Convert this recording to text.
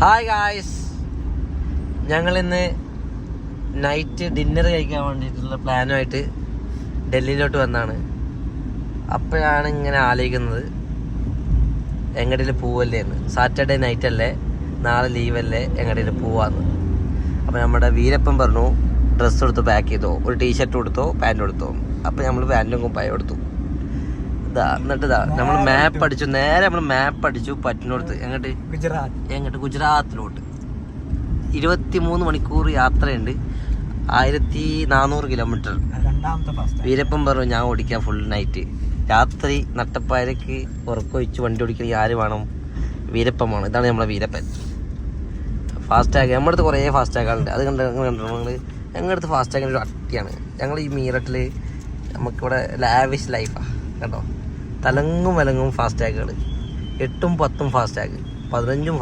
Hi guys, ഞങ്ങളിന്ന് night dinner കഴിക്കാൻ വേണ്ടിയിട്ടുള്ള പ്ലാനുമായിട്ട് ഡൽഹിയിലോട്ട് വന്നതാണ്. അപ്പോഴാണ് ഇങ്ങനെ ആലോചിക്കുന്നത് എങ്ങടേലും പോവല്ലേ എന്ന്. സാറ്റർഡേ നൈറ്റ് അല്ലേ, നാളെ ലീവല്ലേ, എങ്ങടേലും പോവാന്ന്. അപ്പോൾ നമ്മുടെ വീരപ്പൻ പറഞ്ഞു ഡ്രസ്സ് എടുത്തോ, പാക്ക് ചെയ്തോ, ഒരു ടീഷർട്ട് കൊടുത്തോ, പാൻറ് കൊടുത്തോ. അപ്പോൾ നമ്മൾ പാൻറ്റും കുപ്പായം എടുത്തു. എന്നിട്ട് നമ്മൾ മാപ്പ് അടിച്ചു, നേരെ നമ്മൾ മാപ്പ് അടിച്ചു പറ്റിനോടത്ത്. എങ്ങോട്ട് ഗുജറാത്തിലോട്ട് 23 മണിക്കൂർ യാത്രയുണ്ട്, 1400 കിലോമീറ്റർ. വീരപ്പൻ പറഞ്ഞു ഞാൻ ഓടിക്കാം ഫുൾ നൈറ്റ്. രാത്രി നട്ടപ്പായരക്ക് ഉറക്കൊഴിച്ച് വണ്ടി ഓടിക്കണമെങ്കിൽ ആര് വേണം? വീരപ്പൻ വേണം. ഇതാണ് നമ്മളെ വീരപ്പൻ. ഫാസ്റ്റാഗ് നമ്മുടെ അടുത്ത് കുറേ ഫാസ്റ്റാഗുകളുണ്ട്. അത് കണ്ടിട്ടുണ്ടെങ്കിൽ ഞങ്ങളുടെ അടുത്ത് ഫാസ്റ്റാഗിൻ്റെ ഒരു അട്ടിയാണ്. ഞങ്ങൾ ഈ മീററ്റിൽ നമുക്കിവിടെ ലാവിഷ് ലൈഫാണ് കേട്ടോ. തലങ്ങും വിലങ്ങും ഫാസ്റ്റാഗുകൾ, 8ഉം 10ഉം ഫാസ്റ്റാഗ്, 15ഉം